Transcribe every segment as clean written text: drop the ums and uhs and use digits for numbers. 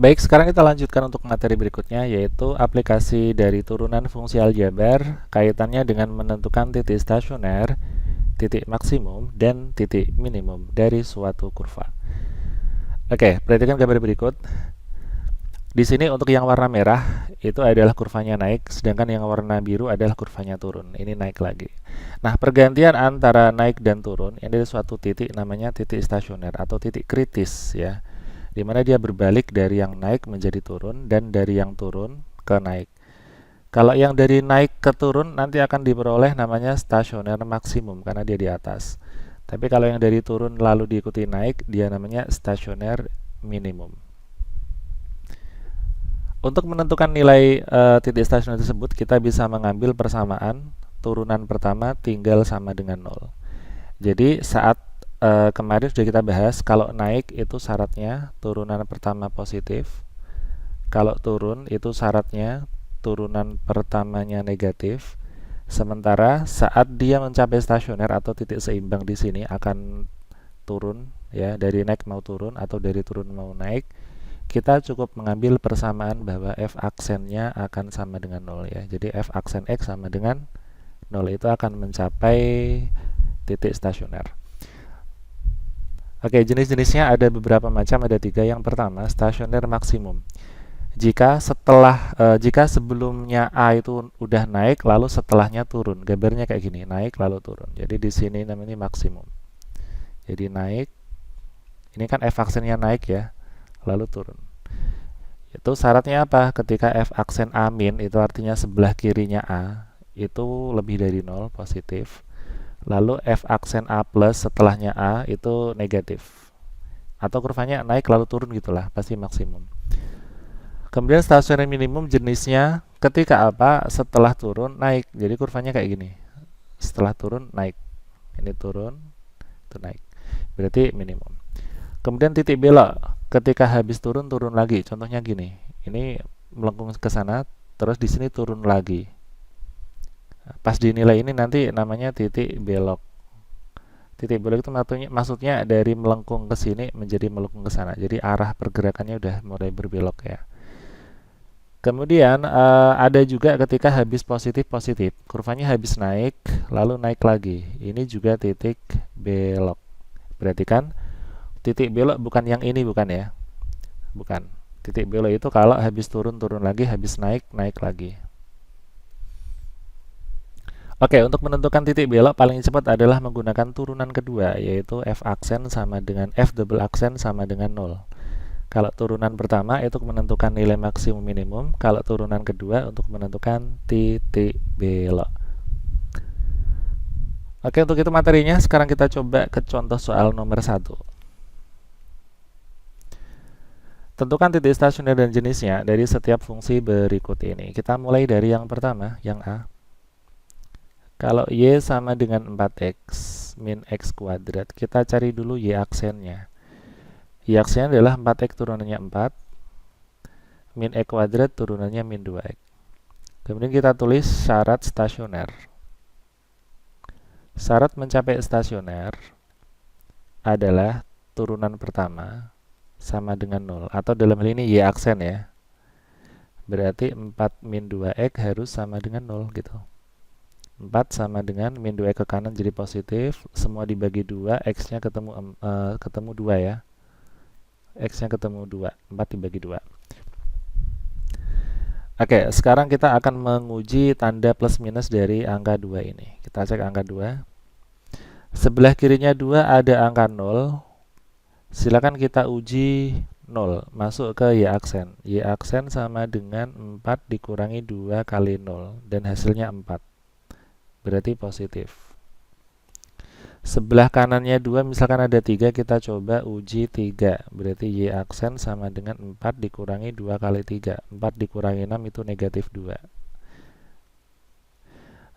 Baik, sekarang kita lanjutkan untuk materi berikutnya, yaitu aplikasi dari turunan fungsi aljabar kaitannya dengan menentukan titik stasioner, titik maksimum, dan titik minimum dari suatu kurva. Oke, perhatikan gambar berikut. Di sini untuk yang warna merah itu adalah kurvanya naik, sedangkan yang warna biru adalah kurvanya turun. Ini naik lagi. Nah, pergantian antara naik dan turun ini ada suatu titik namanya titik stasioner atau titik kritis ya, di mana dia berbalik dari yang naik menjadi turun dan dari yang turun ke naik. Kalau yang dari naik ke turun nanti akan diperoleh namanya stasioner maksimum karena dia di atas. Tapi kalau yang dari turun lalu diikuti naik, dia namanya stasioner minimum. Untuk menentukan nilai titik stasioner tersebut, kita bisa mengambil persamaan turunan pertama tinggal sama dengan 0. Jadi saat kemarin sudah kita bahas, kalau naik itu syaratnya turunan pertama positif, kalau turun itu syaratnya turunan pertamanya negatif. Sementara saat dia mencapai stasioner atau titik seimbang di sini akan turun ya, dari naik mau turun atau dari turun mau naik. Kita cukup mengambil persamaan bahwa f aksennya akan sama dengan 0 ya. Jadi f aksen x sama dengan 0 itu akan mencapai titik stasioner. Oke, jenis-jenisnya ada beberapa macam, ada 3. Yang pertama, stasioner maksimum. Jika sebelumnya A itu udah naik lalu setelahnya turun. Gambarnya kayak gini, naik lalu turun. Jadi di sini namanya maksimum. Jadi naik, ini kan f aksennya naik ya, lalu turun. Itu syaratnya apa? Ketika f aksen A min itu artinya sebelah kirinya A itu lebih dari 0, positif. Lalu f aksen A plus setelahnya A itu negatif. Atau kurvanya naik lalu turun gitulah, pasti maksimum. Kemudian stasioner minimum jenisnya ketika apa? Setelah turun naik. Jadi kurvanya kayak gini. Setelah turun naik. Ini turun, itu naik. Berarti minimum. Kemudian titik belok ketika habis turun lagi. Contohnya gini. Ini melengkung ke sana, terus di sini turun lagi. Pas dinilai ini nanti namanya titik belok. Titik belok itu maksudnya dari melengkung ke sini menjadi melengkung ke sana. Jadi arah pergerakannya udah mulai berbelok ya. Kemudian ada juga ketika habis positif, kurvanya habis naik, lalu naik lagi. Ini juga titik belok. Berarti kan titik belok bukan yang ini, bukan ya? Bukan. Titik belok itu kalau habis turun lagi, habis naik lagi. Oke, untuk menentukan titik belok paling cepat adalah menggunakan turunan kedua, yaitu f aksen sama dengan f double aksen sama dengan 0. Kalau turunan pertama itu menentukan nilai maksimum minimum, kalau turunan kedua untuk menentukan titik belok. Oke, untuk itu materinya. Sekarang kita coba ke contoh soal nomor 1. Tentukan titik stasioner dan jenisnya dari setiap fungsi berikut ini. Kita mulai dari yang pertama, yang A. Kalau Y sama dengan 4X min X kuadrat, kita cari dulu Y aksennya. Y aksennya adalah 4X turunannya 4, min X kuadrat turunannya min 2X. Kemudian kita tulis syarat stasioner. Syarat mencapai stasioner adalah turunan pertama sama dengan 0, atau dalam hal ini Y aksen ya. Berarti 4 min 2X harus sama dengan 0 gitu. 4 sama dengan min 2X ke kanan jadi positif, semua dibagi 2, X-nya ketemu 2 ya. X-nya ketemu 2, 4 dibagi 2. Oke, sekarang kita akan menguji tanda plus minus dari angka 2 ini. Kita cek angka 2. Sebelah kirinya 2 ada angka 0. Silakan kita uji 0, masuk ke Y aksen. Y aksen sama dengan 4 dikurangi 2 kali 0, dan hasilnya 4. Berarti positif. Sebelah kanannya 2, misalkan ada 3, kita coba uji 3. Berarti Y aksen sama dengan 4 dikurangi 2 kali 3. 4 dikurangi 6 itu negatif 2.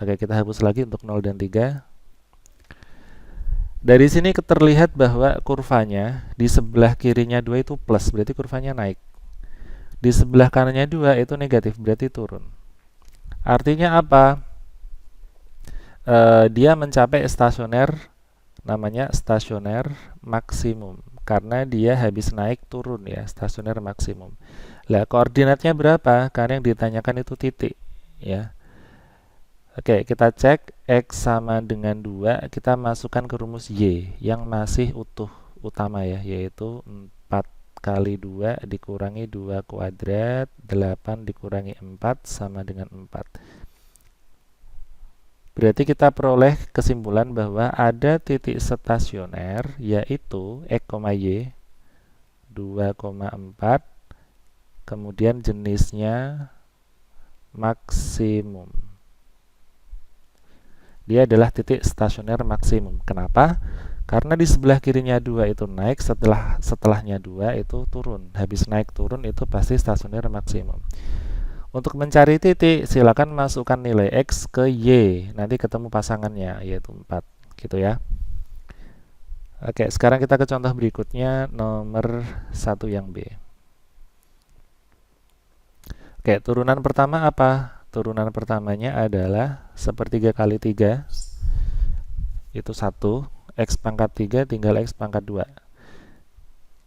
Oke, kita hapus lagi untuk 0 dan 3. Dari sini terlihat bahwa kurvanya di sebelah kirinya 2 itu plus, berarti kurvanya naik. Di sebelah kanannya 2 itu negatif, berarti turun. Artinya apa? dia mencapai stasioner, namanya stasioner maksimum karena dia habis naik turun ya, stasioner maksimum. Lah koordinatnya berapa? Karena yang ditanyakan itu titik ya. Oke, kita cek X sama dengan 2, kita masukkan ke rumus Y yang masih utuh utama ya, yaitu 4 kali 2 dikurangi 2 kuadrat, 8 dikurangi 4 sama dengan 4. Berarti kita peroleh kesimpulan bahwa ada titik stasioner yaitu X, Y 2,4, kemudian jenisnya maksimum. Dia adalah titik stasioner maksimum. Kenapa? Karena di sebelah kirinya 2 itu naik, setelahnya 2 itu turun. Habis naik turun itu pasti stasioner maksimum. Untuk mencari titik, silakan masukkan nilai X ke Y. Nanti ketemu pasangannya, yaitu 4. Gitu ya. Oke, sekarang kita ke contoh berikutnya, nomor 1 yang B. Oke, turunan pertama apa? Turunan pertamanya adalah sepertiga kali 3, itu 1. X pangkat 3 tinggal X pangkat 2.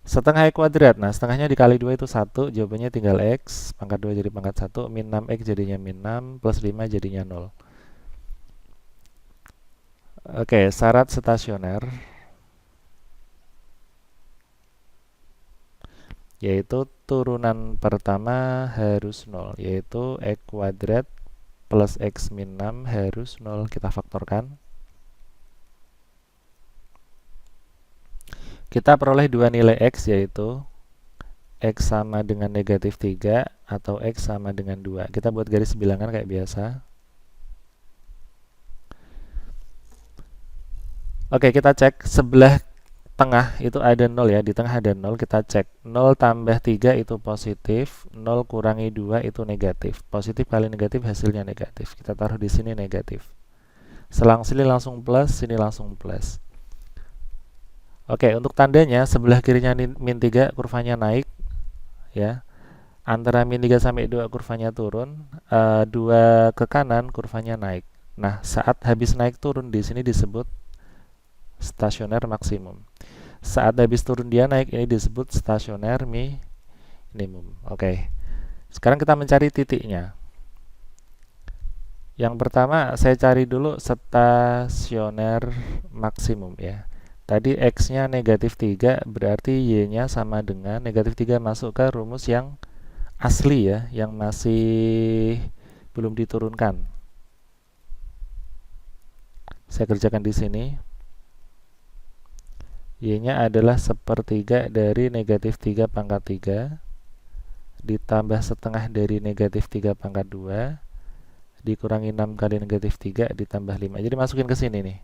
Setengah X kuadrat, nah setengahnya dikali 2 itu 1, jawabannya tinggal X, pangkat 2 jadi pangkat 1, min 6X jadinya min 6, plus 5 jadinya 0. Oke, syarat stasioner, yaitu turunan pertama harus 0, yaitu X kuadrat plus X min 6 harus 0, kita faktorkan. Kita peroleh dua nilai X, yaitu X sama dengan negatif 3 atau X sama dengan 2. Kita buat garis bilangan kayak biasa. Oke, kita cek sebelah tengah itu ada 0 ya, di tengah ada 0, kita cek 0 tambah 3 itu positif, 0 kurangi 2 itu negatif. Positif kali negatif hasilnya negatif. Kita taruh di sini negatif. Selang sini langsung plus, sini langsung plus. Oke, untuk tandanya sebelah kirinya min 3 kurvanya naik ya. Antara min 3 sampai 2 kurvanya turun, 2 ke kanan kurvanya naik. Nah, saat habis naik turun di sini disebut stasioner maksimum. Saat habis turun dia naik, ini disebut stasioner minimum. Oke. Sekarang kita mencari titiknya. Yang pertama saya cari dulu stasioner maksimum ya. Tadi X-nya negatif 3, berarti Y-nya sama dengan negatif 3 masuk ke rumus yang asli ya, yang masih belum diturunkan. Saya kerjakan di sini. Y-nya adalah sepertiga dari negatif 3 pangkat 3 ditambah setengah dari negatif 3 pangkat 2 dikurangi 6 kali negatif 3 ditambah 5. Jadi masukin ke sini nih.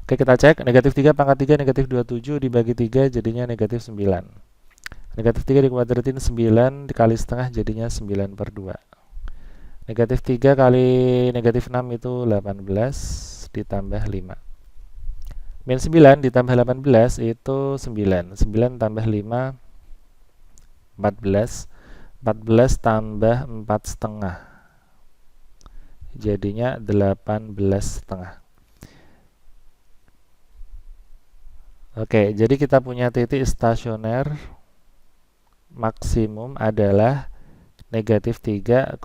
Oke, kita cek. Negatif 3 pangkat 3 negatif 27 dibagi 3 jadinya negatif 9. Negatif 3 dikuadratin 9 dikali setengah jadinya 9 per 2. Negatif 3 kali negatif 6 itu 18 ditambah 5. Min 9 ditambah 18 itu 9. 9 tambah 5, 14. 14 tambah 4 setengah. Jadinya 18 setengah. Oke, jadi kita punya titik stasioner maksimum adalah negatif 3,18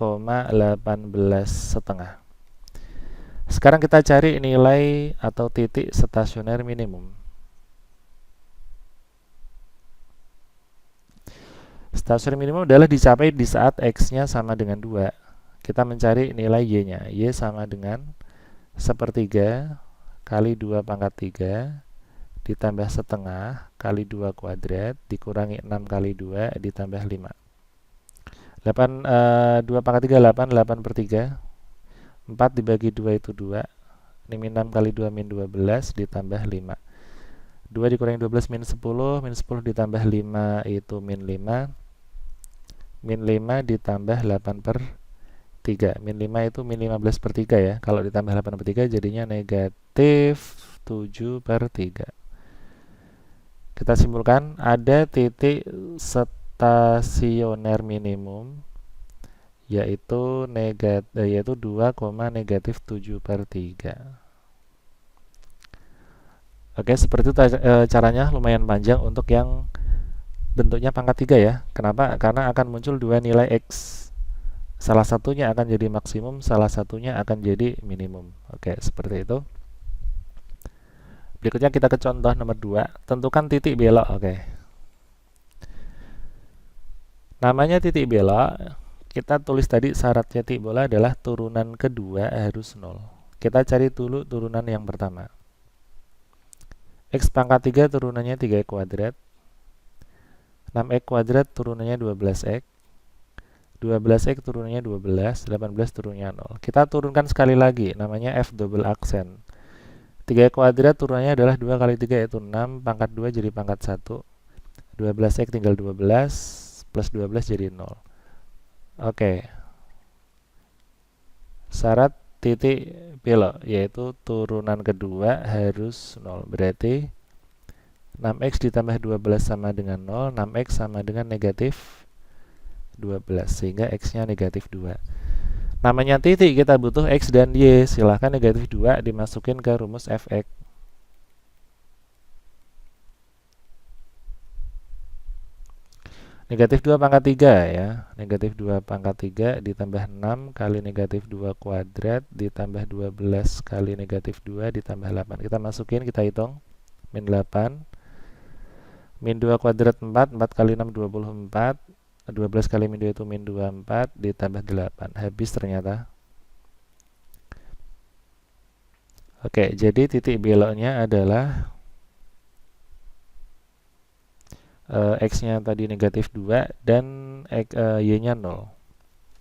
setengah. Sekarang kita cari nilai atau titik stasioner minimum. Stasioner minimum adalah dicapai di saat X-nya sama dengan 2. Kita mencari nilai Y-nya. Y sama dengan sepertiga kali 2 pangkat 3 ditambah setengah kali 2 kuadrat dikurangi 6 kali 2 ditambah 5. 2 pangkat 3 8, 8 per 3. 4 dibagi 2 itu 2. Ini min 6 kali 2 min 12 ditambah 5. 2 dikurangi 12 min 10, min 10 ditambah 5 itu min 5. Min 5 ditambah 8 per 3. Min 5 itu min 15 per 3 ya. Kalau ditambah 8 per 3 jadinya negatif 7 per 3. Kita simpulkan ada titik stasioner minimum yaitu 2,-7/3. Oke, seperti itu caranya, lumayan panjang untuk yang bentuknya pangkat 3 ya. Kenapa? Karena akan muncul dua nilai X. Salah satunya akan jadi maksimum, salah satunya akan jadi minimum. Oke, seperti itu. Berikutnya kita ke contoh nomor 2. Tentukan titik belok. Oke. Namanya titik belok, kita tulis tadi syarat titik bola adalah turunan kedua harus 0. Kita cari dulu turunan yang pertama. X pangkat 3 turunannya 3x kuadrat. 6x kuadrat turunannya 12x. 12x turunannya 12, 18 turunnya 0. Kita turunkan sekali lagi, namanya F double aksen. 3x kuadrat turunannya adalah 2 kali 3 yaitu 6, pangkat 2 jadi pangkat 1. 12x tinggal 12, plus 12 jadi 0. Oke. Syarat titik belok, yaitu turunan kedua harus 0. Berarti 6x ditambah 12 sama dengan 0, 6x sama dengan negatif 12, sehingga x-nya negatif 2. Namanya titik, kita butuh x dan y. Silahkan negatif 2 dimasukin ke rumus fx. Negatif 2 pangkat 3 ya. Negatif 2 pangkat 3 ditambah 6 kali negatif 2 kuadrat ditambah 12 kali negatif 2 ditambah 8. Kita masukin, kita hitung. Min 8. Min 2 kuadrat 4, 4 kali 6 24. 12 kali min 2 itu min 24 ditambah 8. Habis ternyata. Oke, jadi titik beloknya adalah x-nya tadi negatif 2 dan y-nya 0.